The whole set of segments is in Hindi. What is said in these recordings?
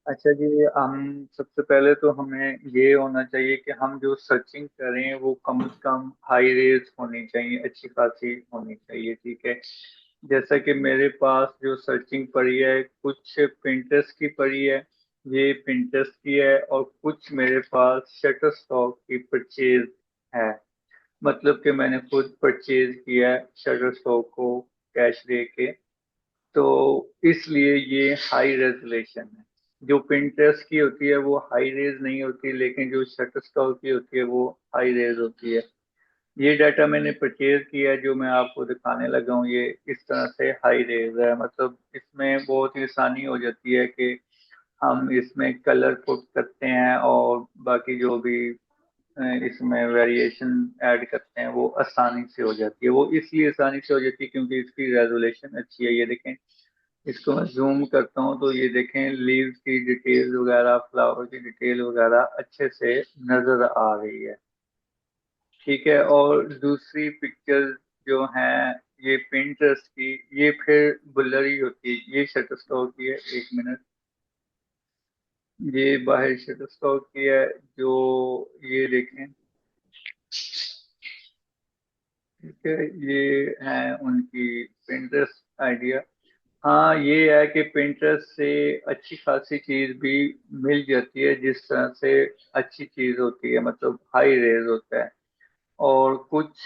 अच्छा जी, हम सबसे पहले तो हमें ये होना चाहिए कि हम जो सर्चिंग करें वो कम से कम हाई रेज होनी चाहिए, अच्छी खासी होनी चाहिए। ठीक है। जैसा कि मेरे पास जो सर्चिंग पड़ी है, कुछ पिंटरेस्ट की पड़ी है, ये पिंटरेस्ट की है, और कुछ मेरे पास शटर स्टॉक की परचेज है। मतलब कि मैंने खुद परचेज किया है शटर स्टॉक को कैश दे के। तो इसलिए ये हाई रेजोल्यूशन है। जो पिंटरेस्ट की होती है वो हाई रेज नहीं होती, लेकिन जो शटरस्टॉक की होती है वो हाई रेज होती है। ये डाटा मैंने परचेज किया है, जो मैं आपको दिखाने लगा हूँ, ये इस तरह से हाई रेज है। मतलब इसमें बहुत ही आसानी हो जाती है कि हम इसमें कलर पुट करते हैं, और बाकी जो भी इसमें वेरिएशन ऐड करते हैं वो आसानी से हो जाती है। वो इसलिए आसानी से हो जाती है क्योंकि इसकी रेजोल्यूशन अच्छी है। ये देखें, इसको मैं जूम करता हूँ तो ये देखें, लीव्स की डिटेल वगैरह, फ्लावर की डिटेल वगैरह अच्छे से नजर आ रही है। ठीक है। और दूसरी पिक्चर जो हैं, ये पिंटरेस्ट की, ये फिर ब्लरी होती है। ये शटर स्टॉक की है, एक मिनट। ये बाहर शटर स्टॉक की है, जो ये देखें। ठीक है। ये है उनकी पिंटरेस्ट आइडिया। हाँ, ये है कि पिंटरेस्ट से अच्छी खासी चीज भी मिल जाती है, जिस तरह से अच्छी चीज होती है, मतलब हाई रेज होता है। और कुछ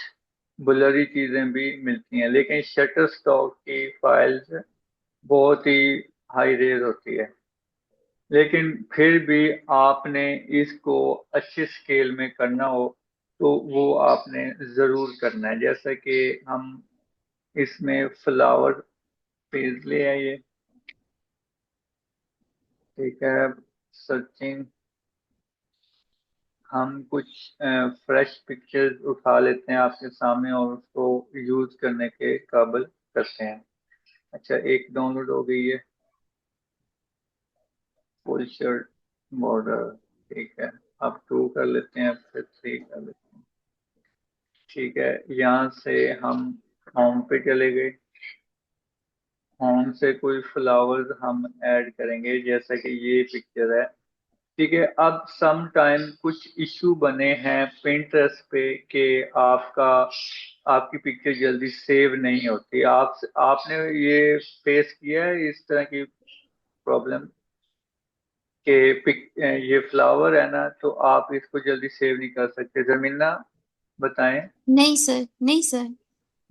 ब्लरी चीजें भी मिलती हैं, लेकिन शटर स्टॉक की फाइल्स बहुत ही हाई रेज होती है। लेकिन फिर भी आपने इसको अच्छे स्केल में करना हो तो वो आपने जरूर करना है। जैसा कि हम इसमें फ्लावर पेज ले आइए। ठीक है। सर्चिंग, हम कुछ फ्रेश पिक्चर्स उठा लेते हैं आपके सामने और उसको यूज करने के काबिल करते हैं। अच्छा, एक डाउनलोड हो गई है, फुल शर्ट बॉर्डर। ठीक है। अब टू कर लेते हैं, फिर थ्री कर लेते हैं। ठीक है। यहाँ से हम होम पे चले गए। होम से कोई फ्लावर्स हम ऐड करेंगे, जैसा कि ये पिक्चर है। ठीक है। अब सम टाइम कुछ इशू बने हैं Pinterest पे कि आपका आपकी पिक्चर जल्दी सेव नहीं होती। आपने ये फेस किया है इस तरह की प्रॉब्लम कि ये फ्लावर है ना, तो आप इसको जल्दी सेव नहीं कर सकते। जमीना, बताएं। नहीं सर, नहीं सर।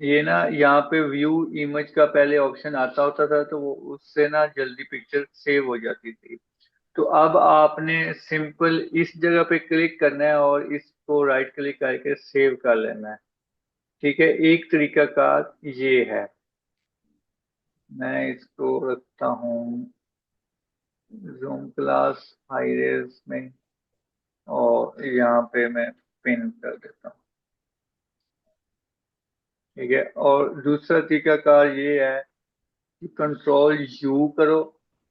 ये ना, यहाँ पे व्यू इमेज का पहले ऑप्शन आता होता था, तो वो उससे ना जल्दी पिक्चर सेव हो जाती थी। तो अब आपने सिंपल इस जगह पे क्लिक करना है और इसको राइट क्लिक करके सेव कर लेना है। ठीक है। एक तरीका कार ये है। मैं इसको रखता हूँ जूम क्लास हाई रेज में, और यहाँ पे मैं पिन कर देता हूँ। ठीक है। और दूसरा तरीका कार ये है कि कंट्रोल यू करो।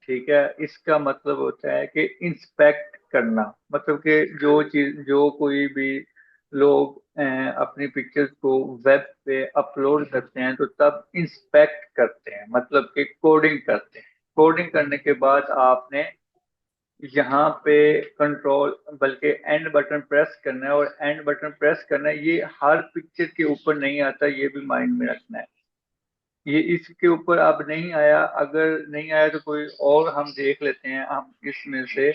ठीक है। इसका मतलब होता है कि इंस्पेक्ट करना। मतलब कि जो चीज, जो कोई भी लोग अपनी पिक्चर्स को वेब पे अपलोड करते हैं तो तब इंस्पेक्ट करते हैं, मतलब कि कोडिंग करते हैं। कोडिंग करने के बाद आपने यहाँ पे कंट्रोल, बल्कि एंड बटन प्रेस करना है। और एंड बटन प्रेस करना है, ये हर पिक्चर के ऊपर नहीं आता, ये भी माइंड में रखना है। ये इसके ऊपर अब नहीं आया। अगर नहीं आया तो कोई और हम देख लेते हैं। हम इसमें से,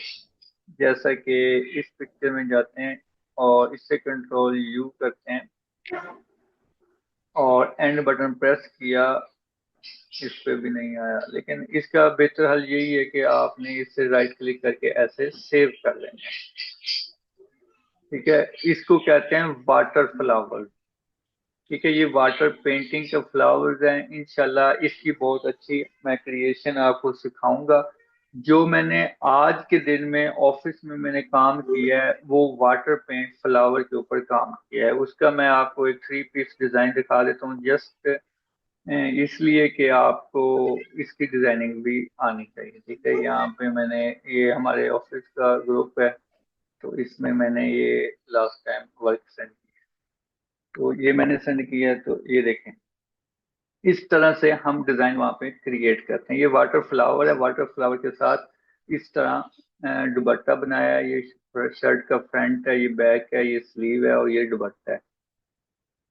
जैसा कि इस पिक्चर में जाते हैं और इससे कंट्रोल यू करते हैं और एंड बटन प्रेस किया, इस पे भी नहीं आया। लेकिन इसका बेहतर हल यही है कि आपने इससे राइट क्लिक करके ऐसे सेव कर लेंगे। ठीक है। इसको कहते हैं वाटर फ्लावर। ठीक है। ये वाटर पेंटिंग के फ्लावर्स हैं। इंशाल्लाह इसकी बहुत अच्छी मैं क्रिएशन आपको सिखाऊंगा। जो मैंने आज के दिन में ऑफिस में मैंने काम किया है, वो वाटर पेंट फ्लावर के ऊपर काम किया है। उसका मैं आपको एक थ्री पीस डिजाइन दिखा देता हूँ, जस्ट इसलिए कि आपको इसकी डिजाइनिंग भी आनी चाहिए। ठीक है। यहाँ पे मैंने, ये हमारे ऑफिस का ग्रुप है, तो इसमें मैंने ये लास्ट टाइम वर्क सेंड किया, तो ये मैंने सेंड किया है। तो ये देखें, इस तरह से हम डिजाइन वहां पे क्रिएट करते हैं। ये वाटर फ्लावर है, वाटर फ्लावर के साथ इस तरह दुपट्टा बनाया है। ये शर्ट का फ्रंट है, ये बैक है, ये स्लीव है और ये दुपट्टा है।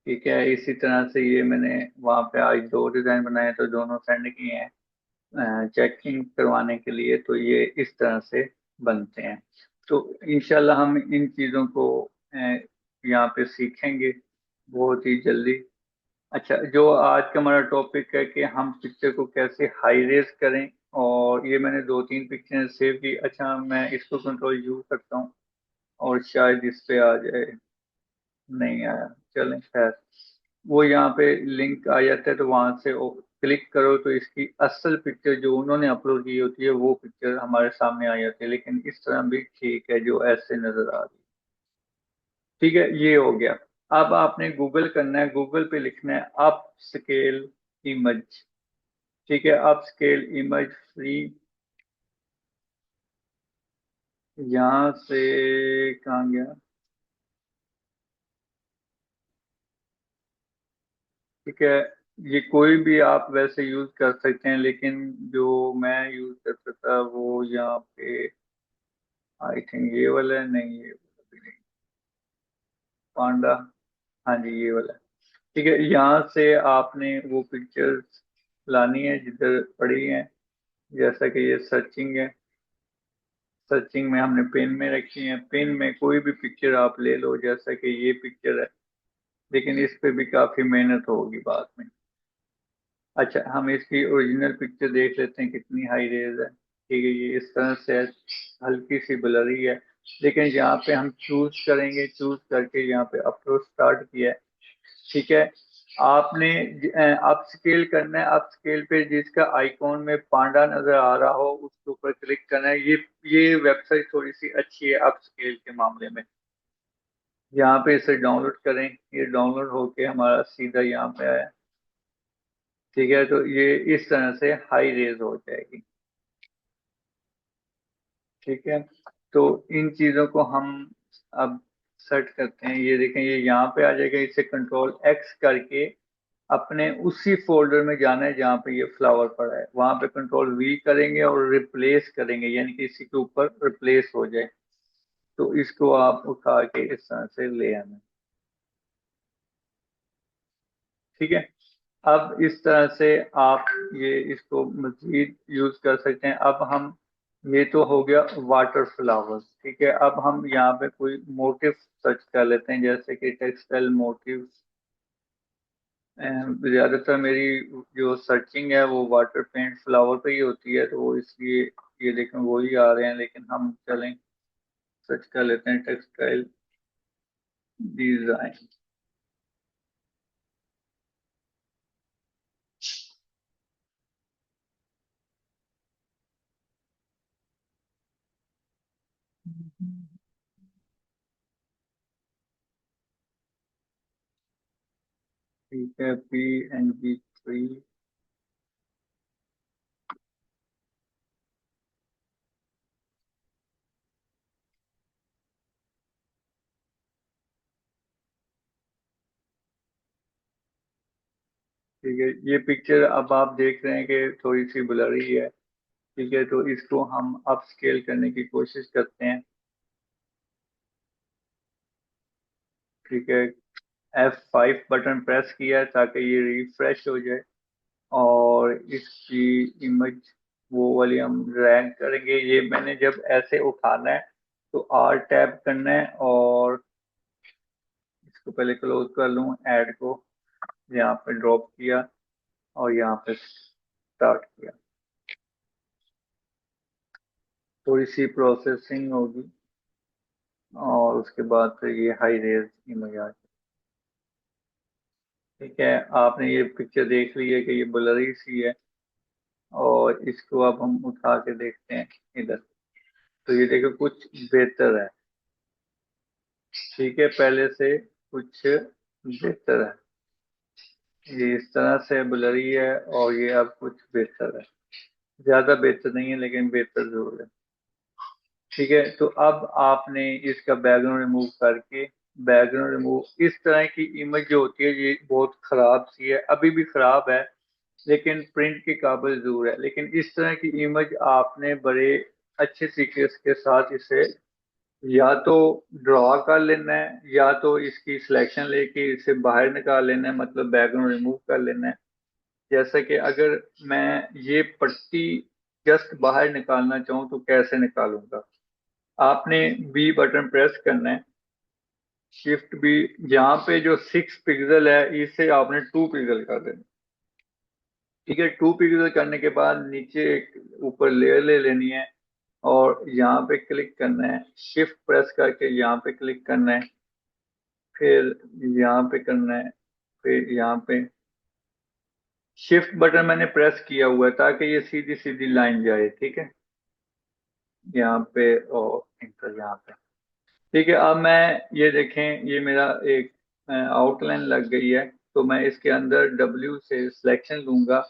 ठीक है, इसी तरह से ये मैंने वहां पे आज दो डिजाइन बनाए तो दोनों सेंड किए हैं चेकिंग करवाने के लिए। तो ये इस तरह से बनते हैं। तो इंशाल्लाह हम इन चीज़ों को यहाँ पे सीखेंगे बहुत ही जल्दी। अच्छा, जो आज का हमारा टॉपिक है कि हम पिक्चर को कैसे हाई रेज करें, और ये मैंने दो तीन पिक्चर सेव की। अच्छा, मैं इसको कंट्रोल यू करता हूँ और शायद इस पे आ जाए। नहीं आया, चलें खैर। वो यहाँ पे लिंक आ जाता है तो वहां से वो क्लिक करो तो इसकी असल पिक्चर जो उन्होंने अपलोड की होती है वो पिक्चर हमारे सामने आ जाती है, लेकिन इस तरह भी ठीक है जो ऐसे नजर आ रही है। ठीक है, ये हो गया। अब आपने गूगल करना है, गूगल पे लिखना है अप स्केल इमेज। ठीक है, अप स्केल इमेज फ्री। यहाँ से कहाँ गया? ठीक है, ये कोई भी आप वैसे यूज कर सकते हैं, लेकिन जो मैं यूज करता था वो यहाँ पे आई थिंक ये वाला है। नहीं, ये वाला भी नहीं। पांडा। हाँ जी, ये वाला है। ठीक है, यहाँ से आपने वो पिक्चर्स लानी है जिधर पड़ी है। जैसा कि ये सर्चिंग है, सर्चिंग में हमने पेन में रखी है। पेन में कोई भी पिक्चर आप ले लो, जैसा कि ये पिक्चर है, लेकिन इस पे भी काफी मेहनत होगी बाद में। अच्छा, हम इसकी ओरिजिनल पिक्चर देख लेते हैं कितनी हाई रेज है। ठीक है, ये इस तरह से है, हल्की सी ब्लरी है, लेकिन यहाँ पे हम चूज करेंगे, चूज करके यहाँ पे अपलोड स्टार्ट किया है। ठीक है, आपने अप स्केल करना है। अप स्केल पे जिसका आइकॉन में पांडा नजर आ रहा हो उसके ऊपर क्लिक करना है। ये वेबसाइट थोड़ी सी अच्छी है अप स्केल के मामले में। यहाँ पे इसे डाउनलोड करें, ये डाउनलोड होके हमारा सीधा यहाँ पे आया। ठीक है, तो ये इस तरह से हाई रेज हो जाएगी। ठीक है, तो इन चीजों को हम अब सेट करते हैं। ये देखें, ये यहाँ पे आ जाएगा। इसे कंट्रोल एक्स करके अपने उसी फोल्डर में जाना है जहाँ पे ये फ्लावर पड़ा है, वहां पे कंट्रोल वी करेंगे और रिप्लेस करेंगे, यानी कि इसी के ऊपर रिप्लेस हो जाए। तो इसको आप उठा के इस तरह से ले आना। ठीक है, अब इस तरह से आप ये इसको मजीद यूज कर सकते हैं। अब हम, ये तो हो गया वाटर फ्लावर्स। ठीक है, अब हम यहाँ पे कोई मोटिव सर्च कर लेते हैं, जैसे कि टेक्सटाइल मोटिव। ज्यादातर मेरी जो सर्चिंग है वो वाटर पेंट फ्लावर पे ही होती है, तो वो इसलिए ये देखें वही आ रहे हैं, लेकिन हम चलें सर्च कर लेते हैं टेक्सटाइल डिजाइन। ठीक है, PNG3। ठीक है, ये पिक्चर अब आप देख रहे हैं कि थोड़ी सी ब्लरी है। ठीक है, तो इसको हम अप स्केल करने की कोशिश करते हैं। ठीक है, F5 बटन प्रेस किया है ताकि ये रिफ्रेश हो जाए, और इसकी इमेज वो वाली हम ड्रैग करेंगे। ये मैंने जब ऐसे उठाना है तो R टैप करना है, और इसको पहले क्लोज कर लूँ, ऐड को यहाँ पे ड्रॉप किया और यहाँ पे स्टार्ट किया। थोड़ी सी प्रोसेसिंग होगी और उसके बाद फिर ये हाई रेज इमेज आ जाए। ठीक है, आपने ये पिक्चर देख ली है कि ये ब्लरी सी है, और इसको अब हम उठा के देखते हैं इधर। तो ये देखो कुछ बेहतर है। ठीक है, पहले से कुछ बेहतर है। ये इस तरह से ब्लरी है और ये अब कुछ बेहतर है। ज्यादा बेहतर नहीं है, लेकिन बेहतर जरूर है। ठीक है, तो अब आपने इसका बैकग्राउंड रिमूव करके, बैकग्राउंड रिमूव, इस तरह की इमेज जो होती है ये बहुत खराब सी है, अभी भी खराब है, लेकिन प्रिंट के काबिल जरूर है। लेकिन इस तरह की इमेज आपने बड़े अच्छे तरीके के साथ इसे या तो ड्रॉ कर लेना है, या तो इसकी सिलेक्शन लेके इसे बाहर निकाल लेना है, मतलब बैकग्राउंड रिमूव कर लेना है। जैसे कि अगर मैं ये पट्टी जस्ट बाहर निकालना चाहूँ तो कैसे निकालूंगा? आपने बी बटन प्रेस करना है, शिफ्ट बी, यहाँ पे जो 6 पिक्सल है इसे आपने 2 पिक्सल कर देना। ठीक है, 2 पिक्सल करने के बाद नीचे एक ऊपर लेयर ले लेनी है, और यहाँ पे क्लिक करना है, शिफ्ट प्रेस करके यहाँ पे क्लिक करना है, फिर यहाँ पे करना है, फिर यहाँ पे शिफ्ट बटन मैंने प्रेस किया हुआ है ताकि ये सीधी सीधी लाइन जाए। ठीक है, यहाँ पे और इंटर यहाँ पे। ठीक है, अब मैं ये देखें, ये मेरा एक आउटलाइन लग गई है, तो मैं इसके अंदर डब्ल्यू से सिलेक्शन लूंगा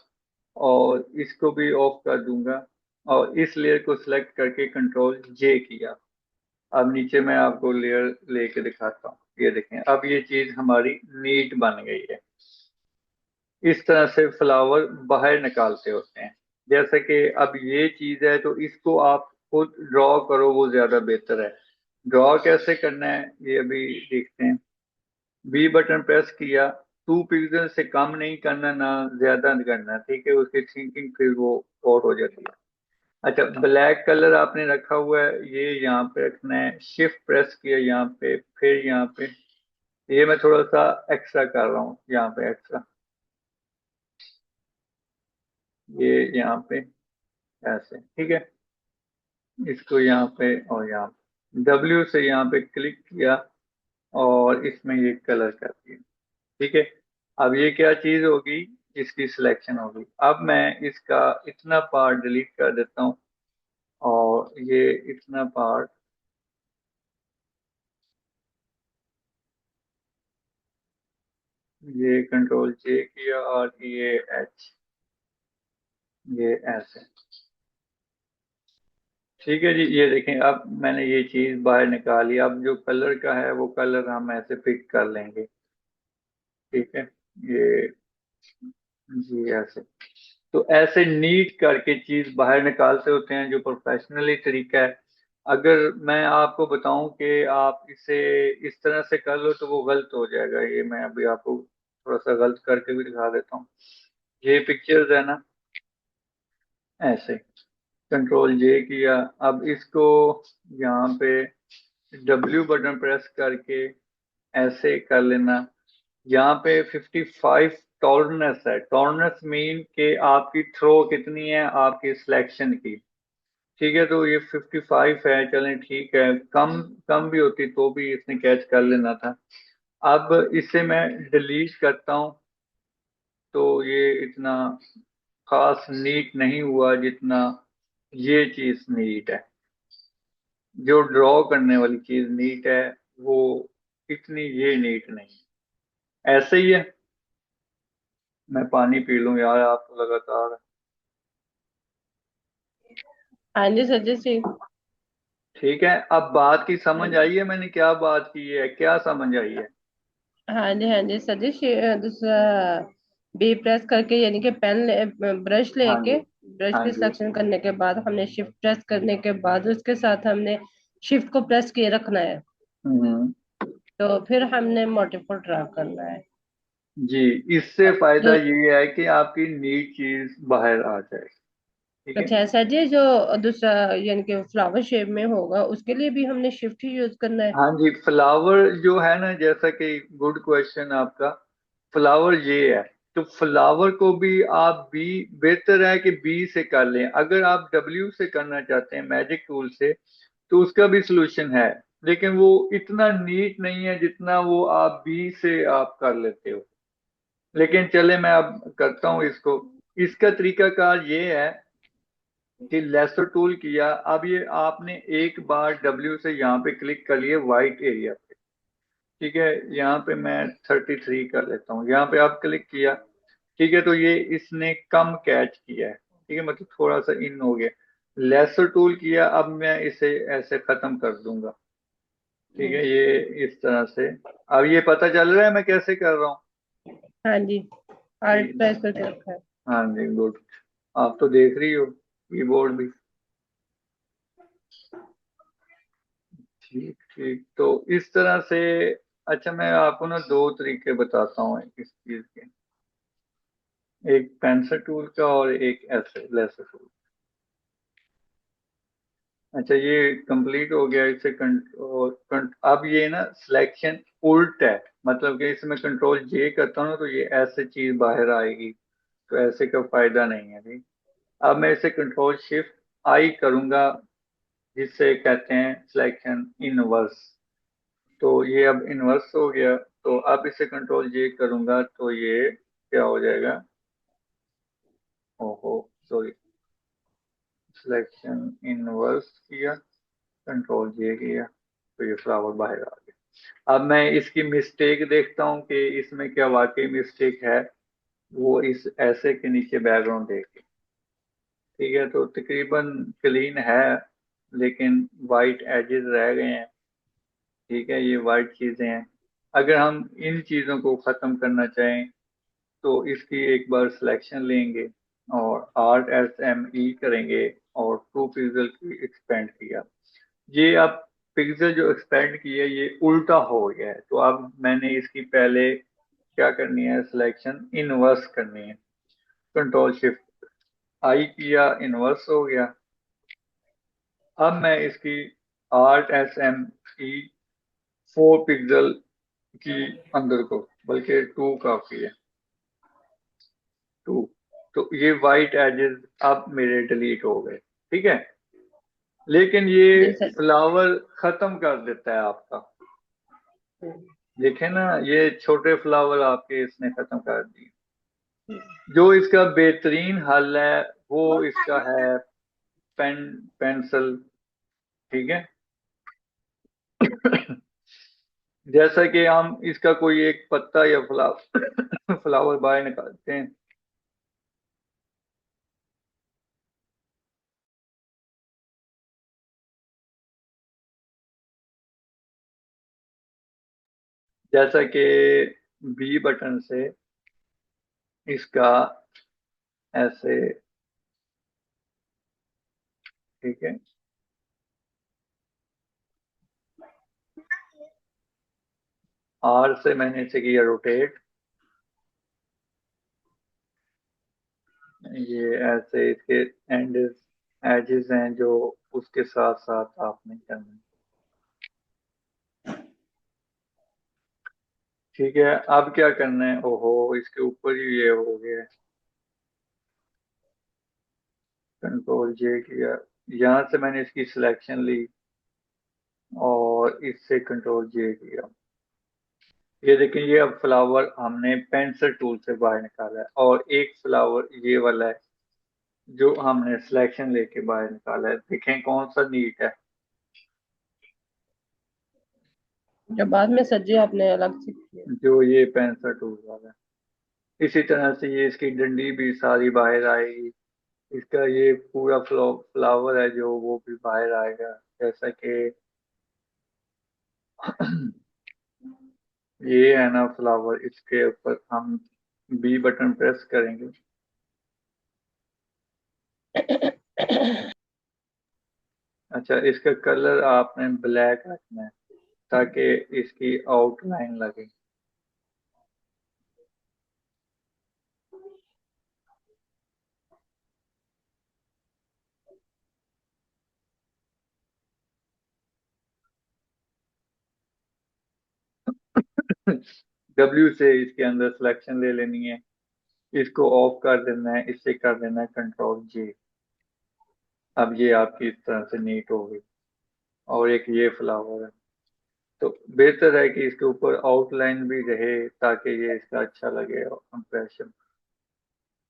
और इसको भी ऑफ कर दूंगा, और इस लेयर को सिलेक्ट करके कंट्रोल जे किया। अब नीचे मैं आपको लेयर लेके दिखाता हूँ, ये देखें अब ये चीज हमारी नीट बन गई है। इस तरह से फ्लावर बाहर निकालते होते हैं। जैसे कि अब ये चीज है तो इसको आप खुद ड्रॉ करो, वो ज्यादा बेहतर है। ड्रॉ कैसे करना है ये अभी देखते हैं। बी बटन प्रेस किया, 2 पिक्सल से कम नहीं करना ना ज्यादा करना, ठीक है, उसकी थिंकिंग फिर वो और हो जाती है। अच्छा, ब्लैक कलर आपने रखा हुआ है, ये यहाँ पे रखना है, शिफ्ट प्रेस किया यहाँ पे, फिर यहाँ पे, ये मैं थोड़ा सा एक्स्ट्रा कर रहा हूँ यहाँ पे एक्स्ट्रा, ये यहाँ पे ऐसे। ठीक है, इसको यहाँ पे और यहाँ पे डब्ल्यू से यहाँ पे क्लिक किया और इसमें ये कलर कर दिया। ठीक है, अब ये क्या चीज होगी, इसकी सिलेक्शन होगी। अब मैं इसका इतना पार्ट डिलीट कर देता हूँ, और ये इतना पार्ट, ये कंट्रोल जे किया और ये एच, ये ऐसे। ठीक है जी, ये देखें अब मैंने ये चीज बाहर निकाली। अब जो कलर का है वो कलर हम ऐसे पिक कर लेंगे। ठीक है, ये जी ऐसे। तो ऐसे नीट करके चीज बाहर निकालते होते हैं जो प्रोफेशनली तरीका है। अगर मैं आपको बताऊं कि आप इसे इस तरह से कर लो तो वो गलत हो जाएगा। ये मैं अभी आपको थोड़ा सा गलत करके भी दिखा देता हूँ। ये पिक्चर्स है ना, ऐसे कंट्रोल जे किया। अब इसको यहाँ पे डब्ल्यू बटन प्रेस करके ऐसे कर लेना। यहाँ पे 55 टॉलरनेस है। टॉलरनेस मीन के आपकी थ्रो कितनी है आपकी सिलेक्शन की। ठीक है, तो ये 55 है, चलें ठीक है, कम कम भी होती तो भी इसने कैच कर लेना था। अब इसे मैं डिलीट करता हूँ तो ये इतना खास नीट नहीं हुआ जितना ये चीज नीट है। जो ड्रॉ करने वाली चीज नीट है, वो इतनी ये नीट नहीं। ऐसे ही है। मैं पानी पी लूं यार, आप तो लगातार। हाँ जी सजेस्ट जी। ठीक है, अब बात की समझ आई है, मैंने क्या बात की है, क्या समझ आई है? हाँ जी सजेस्ट दूसरा बी प्रेस करके यानी कि ब्रश हाँ लेके जी, ब्रश हाँ की जी। सिलेक्शन करने के बाद हमने शिफ्ट प्रेस करने के बाद उसके साथ हमने शिफ्ट को प्रेस किए रखना है। हम्म। तो फिर हमने मोटिव को ड्रा करना है। जी, इससे फायदा जो ये है कि आपकी नीट चीज बाहर आ जाए। ठीक है। अच्छा ऐसा जी जो दूसरा यानी कि फ्लावर शेप में होगा उसके लिए भी हमने शिफ्ट ही यूज करना है। हाँ जी, फ्लावर जो है ना, जैसा कि गुड क्वेश्चन आपका, फ्लावर ये है। तो फ्लावर को भी आप बी, बेहतर है कि बी से कर लें। अगर आप डब्ल्यू से करना चाहते हैं मैजिक टूल से, तो उसका भी सलूशन है, लेकिन वो इतना नीट नहीं है जितना वो आप बी से आप कर लेते हो। लेकिन चले मैं अब करता हूँ इसको। इसका तरीकाकार ये है कि लेसर टूल किया, अब ये आपने एक बार डब्ल्यू से यहाँ पे क्लिक कर लिए व्हाइट एरिया पे। ठीक है, यहाँ पे मैं 33 कर लेता हूँ, यहाँ पे आप क्लिक किया। ठीक है, तो ये इसने कम कैच किया है। ठीक है, मतलब थोड़ा सा इन हो गया। लेसर टूल किया, अब मैं इसे ऐसे खत्म कर दूंगा। ठीक है, ये इस तरह से। अब ये पता चल रहा है मैं कैसे कर रहा हूँ? हाँ जी जी, आर्ट प्रेस करके रखा है। हाँ जी, गुड। आप तो देख रही हो कीबोर्ड भी। ठीक ठीक, तो इस तरह से। अच्छा, मैं आपको ना दो तरीके बताता हूँ इस चीज के। एक पेंसिल टूल का और एक ऐसे लेसर टूल। अच्छा, ये कंप्लीट हो गया। इसे अब ये ना सिलेक्शन उल्ट है। मतलब कि इसमें कंट्रोल जे करता हूँ ना, तो ये ऐसे चीज बाहर आएगी। तो ऐसे का फायदा नहीं है। ठीक। अब मैं इसे कंट्रोल शिफ्ट आई करूंगा, जिससे कहते हैं सिलेक्शन इनवर्स। तो ये अब इनवर्स हो गया। तो अब इसे कंट्रोल जे करूंगा तो ये क्या हो जाएगा? ओहो, सॉरी। सिलेक्शन इनवर्स किया, कंट्रोल जे किया, तो ये फ्लावर बाहर आ गया। अब मैं इसकी मिस्टेक देखता हूँ कि इसमें क्या वाकई मिस्टेक है। वो इस ऐसे के नीचे बैकग्राउंड देख। ठीक है, तो तकरीबन क्लीन है, लेकिन वाइट एजेस रह गए हैं। ठीक है, ये वाइट चीजें हैं। अगर हम इन चीजों को खत्म करना चाहें तो इसकी एक बार सिलेक्शन लेंगे और आर्ट एस एम ई करेंगे और टू पिक्सल की एक्सपेंड किया। ये अब पिक्सल जो एक्सपेंड किया ये उल्टा हो गया है। तो अब मैंने इसकी पहले क्या करनी है? सिलेक्शन इनवर्स करनी है। कंट्रोल शिफ्ट आई किया, इनवर्स हो गया। अब मैं इसकी art S M E 4 pixel की अंदर को, बल्कि टू काफी है, टू। तो ये वाइट एजेस अब मेरे डिलीट हो गए। ठीक है, लेकिन ये जी सर। फ्लावर खत्म कर देता है आपका। देखे ना, ये छोटे फ्लावर आपके इसने खत्म कर दिए। जो इसका बेहतरीन हल है वो इसका है पेन पेंसिल। ठीक है। जैसा कि हम इसका कोई एक पत्ता या फ्लावर फ्लावर बाहर निकालते हैं। जैसा कि बी बटन से इसका ऐसे। ठीक है, आर से मैंने इसे किया रोटेट। ये ऐसे इसके एंड एजेस हैं जो उसके साथ साथ आपने करना है। ठीक है, अब क्या करना है? ओहो, इसके ऊपर ही ये हो गया। कंट्रोल जे किया, यहाँ से मैंने इसकी सिलेक्शन ली और इससे कंट्रोल जे किया। ये देखिए, ये अब फ्लावर हमने पेंसिल टूल से बाहर निकाला है, और एक फ्लावर ये वाला है जो हमने सिलेक्शन लेके बाहर निकाला है। देखें कौन सा नीट है। जो बाद में सर जी आपने अलग से किया। जो ये पेंसिल टूल वाला है। इसी तरह से ये इसकी डंडी भी सारी बाहर आएगी। इसका ये पूरा फ्लावर है जो वो भी बाहर आएगा। जैसा कि ये है ना फ्लावर, इसके ऊपर हम बी बटन प्रेस करेंगे। अच्छा, इसका कलर आपने ब्लैक रखना है ताकि इसकी आउटलाइन लगे। डब्ल्यू से इसके अंदर सिलेक्शन ले लेनी है। इसको ऑफ कर देना है, इससे कर देना है कंट्रोल जे। अब ये आपकी इस तरह से नीट हो गई। और एक ये फ्लावर है। तो बेहतर है कि इसके ऊपर आउटलाइन भी रहे ताकि ये इसका अच्छा लगे और इम्प्रेशन।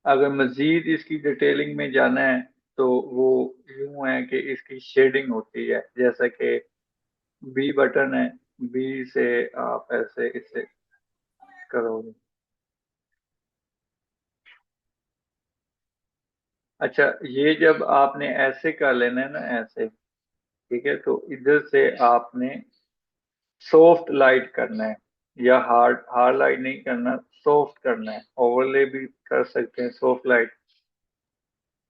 अगर मजीद इसकी डिटेलिंग में जाना है तो वो यूं है कि इसकी शेडिंग होती है। जैसा कि बी बटन है, बी से आप ऐसे इसे करोगे। अच्छा, ये जब आपने ऐसे कर लेना है ना, ऐसे। ठीक है, तो इधर से आपने सॉफ्ट लाइट करना है, या हार्ड हार्ड लाइट नहीं करना, सॉफ्ट करना है। ओवरले भी कर सकते हैं सॉफ्ट लाइट।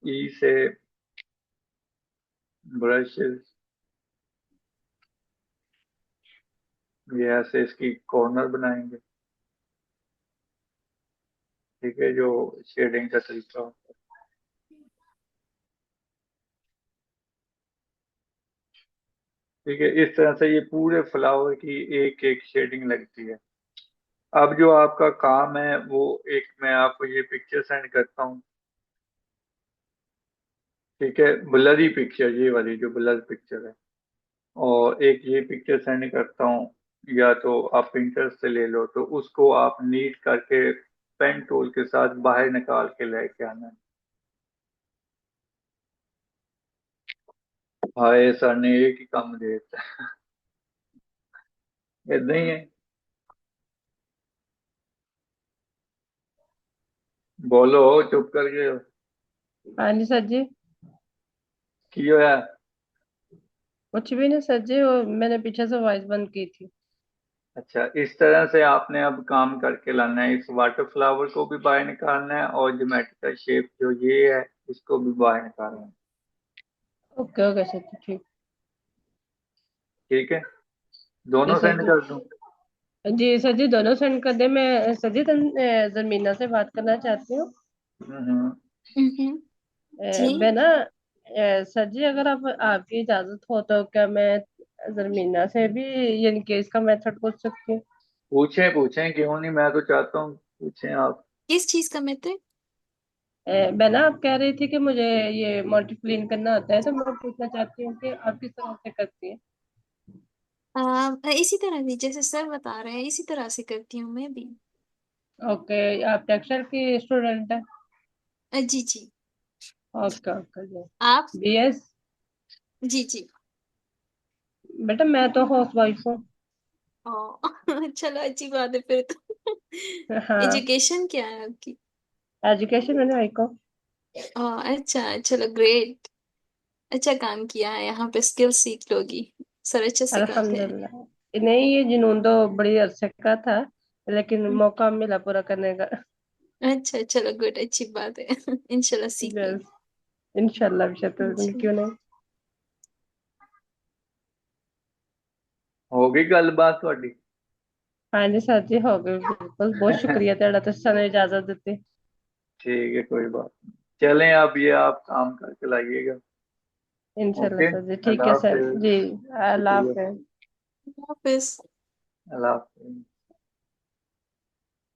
ई से ब्रशेस ये ऐसे इसकी कॉर्नर बनाएंगे, ठीक है, जो शेडिंग का तरीका होता है। ठीक है, इस तरह से ये पूरे फ्लावर की एक एक शेडिंग लगती है। अब जो आपका काम है वो, एक मैं आपको ये पिक्चर सेंड करता हूँ, ठीक है, ब्लरी पिक्चर, ये वाली जो ब्लर पिक्चर है, और एक ये पिक्चर सेंड करता हूँ, या तो आप पिंटरेस्ट से ले लो, तो उसको आप नीट करके पेन टूल के साथ बाहर निकाल के लेके आना है। हाय सर ने एक ही काम दे दिया, इतना ही है। बोलो, चुप करके हाँ जी सर जी। की होया। कुछ भी नहीं सर जी, वो मैंने पीछे से वॉइस बंद की थी। अच्छा, इस तरह से आपने अब काम करके लाना है, इस वाटर फ्लावर को भी बाहर निकालना है, और ज्योमेट्रिकल शेप जो ये है इसको भी बाहर निकालना है। ओके ओके सर जी, ठीक। ठीक है, जी दोनों सर सेंड जी। कर दूं? जी सर जी, दोनों सेंड कर दे। मैं सर जी जमीना से बात करना चाहती हूँ। हम्म। हम्म। जी। मैं ना सर जी, अगर आप आपकी इजाजत हो तो क्या मैं जमीना से भी यानी कि इसका मेथड पूछ सकती हूँ? पूछें पूछें, क्यों नहीं, मैं तो चाहता हूँ, पूछें आप। किस चीज का मित्र? मैं ना, आप कह रही थी कि मुझे ये मल्टीप्लिन करना आता है, तो मैं पूछना चाहती हूँ कि आप किस तरह से करती हैं? इसी तरह भी जैसे सर बता रहे हैं इसी तरह से करती हूँ मैं भी। ओके। आप टेक्सटाइल की स्टूडेंट हैं? जी जी। ओके ओके जी। आप? बीएस। जी जी। बेटा मैं तो हाउस वाइफ हूँ। ओ चलो अच्छी बात है फिर तो। हाँ। एजुकेशन क्या है आपकी? एजुकेशन मैंने आईको। अच्छा चलो ग्रेट। अच्छा काम किया है, यहाँ पे स्किल सीख लोगी। सर अच्छा सिखाते हैं। अल्हम्दुलिल्लाह। नहीं, ये जुनून तो बड़ी अरसे का था, लेकिन मौका मिला पूरा करने का। अच्छा चलो गुड, अच्छी बात है इंशाल्लाह सीख बस, लोगी। इंशाल्लाह इंशाल्लाह, जी। क्यों नहीं। होगी गलबात ਤੁਹਾਡੀ? हाँ जी सर जी, हो गए बिल्कुल। बहुत शुक्रिया तेरा, तो सने इजाजत दी। ठीक है, कोई बात नहीं। चलें, अब ये आप काम करके लाइएगा। इंशाल्लाह ओके, सर जी, ठीक अल्लाह है सर हाफिज। जी। अल्लाह शुक्रिया। हाफ़िज़। ऑफिस। अल्लाह हाफिज।